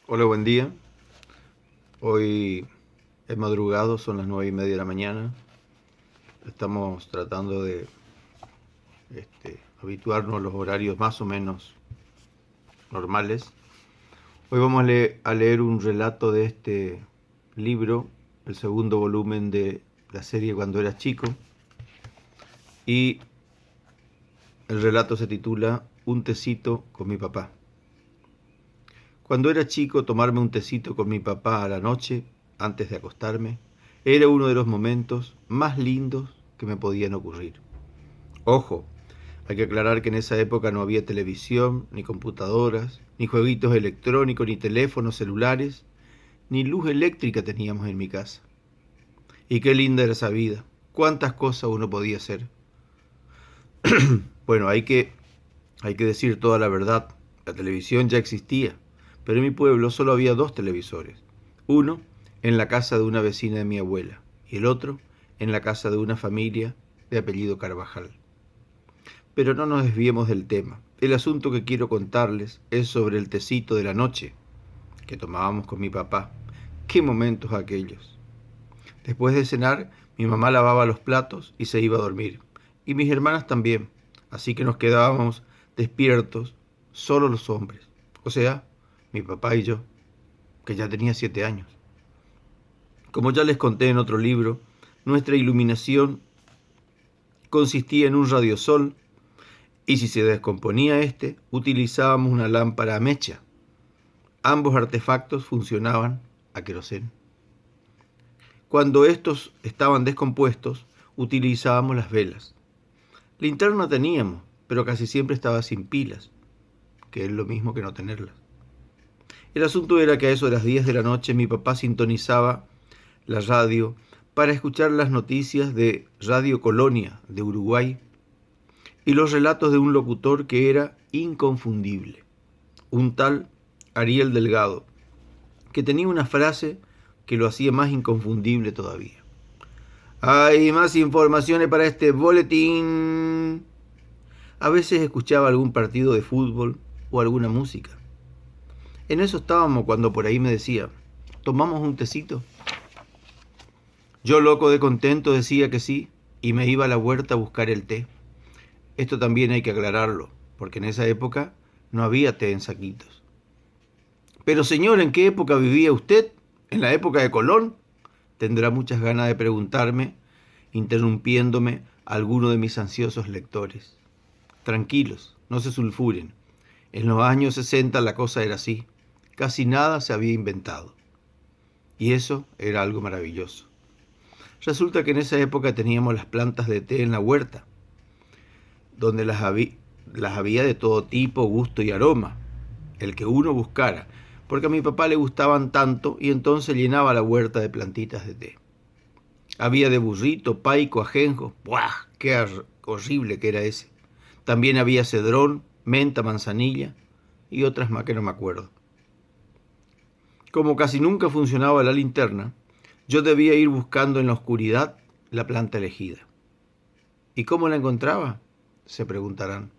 Hola, buen día. Hoy es madrugado, son las 9:30 de la mañana. Estamos tratando de habituarnos a los horarios más o menos normales. Hoy vamos a leer un relato de este libro, el segundo volumen de la serie Cuando era chico. Y el relato se titula Un tecito con mi papá. Cuando era chico, tomarme un tecito con mi papá a la noche, antes de acostarme, era uno de los momentos más lindos que me podían ocurrir. Ojo, hay que aclarar que en esa época no había televisión, ni computadoras, ni jueguitos electrónicos, ni teléfonos celulares, ni luz eléctrica teníamos en mi casa. Y qué linda era esa vida, cuántas cosas uno podía hacer. Bueno, hay que decir toda la verdad. La televisión ya existía, pero en mi pueblo solo había dos televisores. Uno en la casa de una vecina de mi abuela y el otro en la casa de una familia de apellido Carvajal. Pero no nos desviemos del tema. El asunto que quiero contarles es sobre el tecito de la noche que tomábamos con mi papá. ¡Qué momentos aquellos! Después de cenar, mi mamá lavaba los platos y se iba a dormir. Y mis hermanas también. Así que nos quedábamos despiertos, solo los hombres. O sea, mi papá y yo, que ya tenía 7 años. Como ya les conté en otro libro, nuestra iluminación consistía en un radiosol y si se descomponía este, utilizábamos una lámpara a mecha. Ambos artefactos funcionaban a queroseno. Cuando estos estaban descompuestos, utilizábamos las velas. Linterna teníamos, pero casi siempre estaba sin pilas, que es lo mismo que no tenerlas. El asunto era que a eso de las 10 de la noche mi papá sintonizaba la radio para escuchar las noticias de Radio Colonia de Uruguay y los relatos de un locutor que era inconfundible, un tal Ariel Delgado, que tenía una frase que lo hacía más inconfundible todavía. Hay más informaciones para este boletín. A veces escuchaba algún partido de fútbol o alguna música. En eso estábamos cuando por ahí me decía, ¿tomamos un tecito? Yo loco de contento decía que sí y me iba a la huerta a buscar el té. Esto también hay que aclararlo, porque en esa época no había té en saquitos. Pero señor, ¿en qué época vivía usted? ¿En la época de Colón? Tendrá muchas ganas de preguntarme, interrumpiéndome alguno de mis ansiosos lectores. Tranquilos, no se sulfuren. En los años 60 la cosa era así. Casi nada se había inventado. Y eso era algo maravilloso. Resulta que en esa época teníamos las plantas de té en la huerta, donde las había de todo tipo, gusto y aroma, el que uno buscara, porque a mi papá le gustaban tanto y entonces llenaba la huerta de plantitas de té. Había de burrito, paico, ajenjo. ¡Buah! ¡Qué horrible que era ese! También había cedrón, menta, manzanilla y otras más que no me acuerdo. Como casi nunca funcionaba la linterna, yo debía ir buscando en la oscuridad la planta elegida. ¿Y cómo la encontraba? Se preguntarán.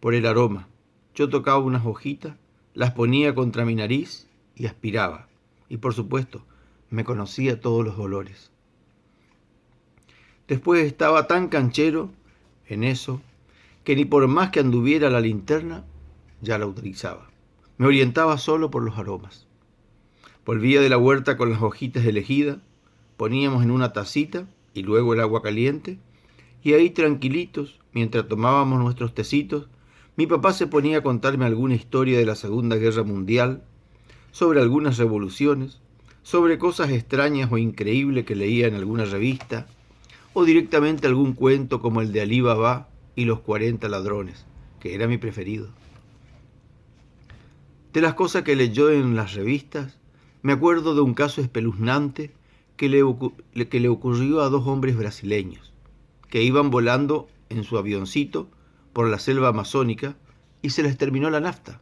Por el aroma. Yo tocaba unas hojitas, las ponía contra mi nariz y aspiraba. Y por supuesto, me conocía todos los olores. Después estaba tan canchero en eso que ni por más que anduviera la linterna, ya la utilizaba. Me orientaba solo por los aromas. Volvía de la huerta con las hojitas elegidas, poníamos en una tacita y luego el agua caliente, y ahí tranquilitos, mientras tomábamos nuestros tecitos, mi papá se ponía a contarme alguna historia de la Segunda Guerra Mundial, sobre algunas revoluciones, sobre cosas extrañas o increíbles que leía en alguna revista, o directamente algún cuento como el de Alí Baba y los 40 ladrones, que era mi preferido. De las cosas que leyó en las revistas, me acuerdo de un caso espeluznante que le ocurrió a dos hombres brasileños, que iban volando en su avioncito por la selva amazónica y se les terminó la nafta.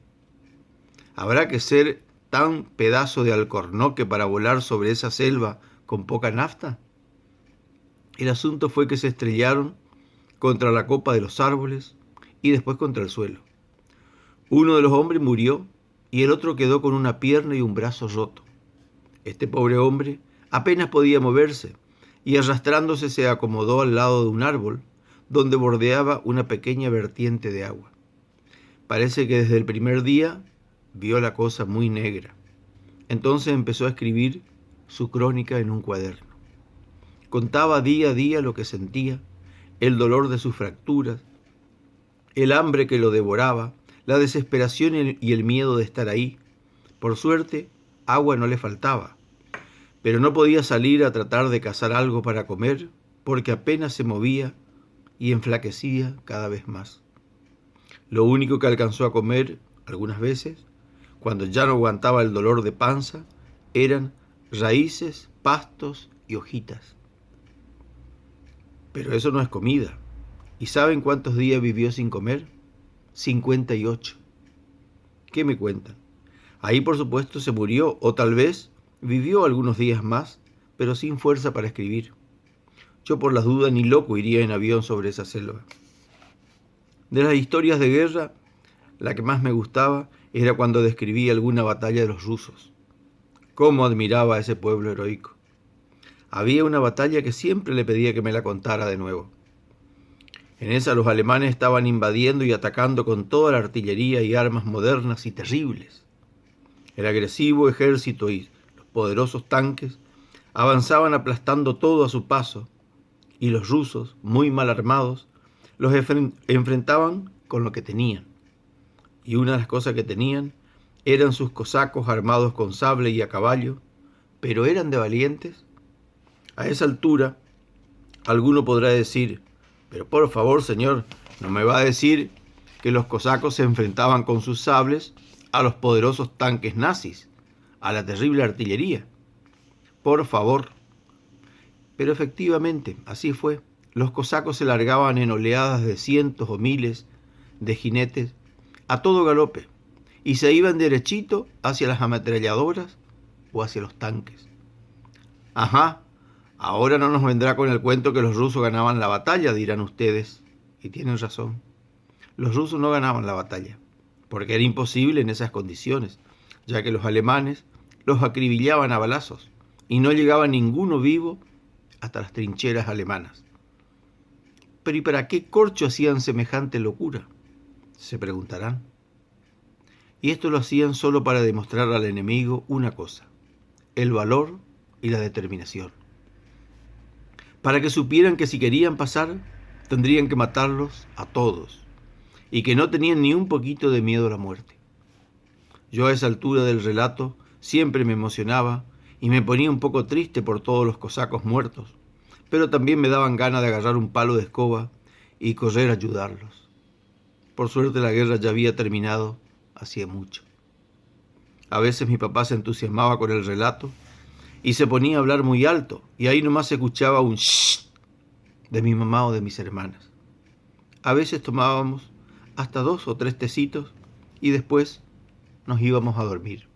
¿Habrá que ser tan pedazo de alcornoque para volar sobre esa selva con poca nafta? El asunto fue que se estrellaron contra la copa de los árboles y después contra el suelo. Uno de los hombres murió y el otro quedó con una pierna y un brazo roto. Este pobre hombre apenas podía moverse y arrastrándose se acomodó al lado de un árbol donde bordeaba una pequeña vertiente de agua. Parece que desde el primer día vio la cosa muy negra. Entonces empezó a escribir su crónica en un cuaderno. Contaba día a día lo que sentía, el dolor de sus fracturas, el hambre que lo devoraba, la desesperación y el miedo de estar ahí. Por suerte, agua no le faltaba, pero no podía salir a tratar de cazar algo para comer porque apenas se movía y enflaquecía cada vez más. Lo único que alcanzó a comer algunas veces, cuando ya no aguantaba el dolor de panza, eran raíces, pastos y hojitas. Pero eso no es comida. ¿Y saben cuántos días vivió sin comer? 58. ¿Qué me cuentan? Ahí por supuesto se murió, o tal vez vivió algunos días más, pero sin fuerza para escribir. Yo por las dudas ni loco iría en avión sobre esa selva. De las historias de guerra, la que más me gustaba era cuando describía alguna batalla de los rusos. Cómo admiraba a ese pueblo heroico. Había una batalla que siempre le pedía que me la contara de nuevo. En esa los alemanes estaban invadiendo y atacando con toda la artillería y armas modernas y terribles. El agresivo ejército y los poderosos tanques avanzaban aplastando todo a su paso, y los rusos, muy mal armados, los enfrentaban con lo que tenían. Y una de las cosas que tenían eran sus cosacos armados con sable y a caballo, pero ¿eran de valientes? A esa altura, alguno podrá decir, pero por favor, señor, no me va a decir que los cosacos se enfrentaban con sus sables a los poderosos tanques nazis, a la terrible artillería. Por favor. Pero efectivamente, así fue. Los cosacos se largaban en oleadas de cientos o miles de jinetes a todo galope y se iban derechito hacia las ametralladoras o hacia los tanques. Ajá, ahora no nos vendrá con el cuento que los rusos ganaban la batalla, dirán ustedes, y tienen razón. Los rusos no ganaban la batalla, porque era imposible en esas condiciones, ya que los alemanes los acribillaban a balazos y no llegaba ninguno vivo hasta las trincheras alemanas. Pero ¿y para qué corcho hacían semejante locura?, se preguntarán. Y esto lo hacían solo para demostrar al enemigo una cosa: el valor y la determinación. Para que supieran que si querían pasar, tendrían que matarlos a todos, y que no tenían ni un poquito de miedo a la muerte. Yo a esa altura del relato siempre me emocionaba y me ponía un poco triste por todos los cosacos muertos, pero también me daban ganas de agarrar un palo de escoba y correr a ayudarlos. Por suerte la guerra ya había terminado hacía mucho. A veces mi papá se entusiasmaba con el relato y se ponía a hablar muy alto, y ahí nomás se escuchaba un shh de mi mamá o de mis hermanas. A veces tomábamos hasta 2 o 3 tecitos y después nos íbamos a dormir.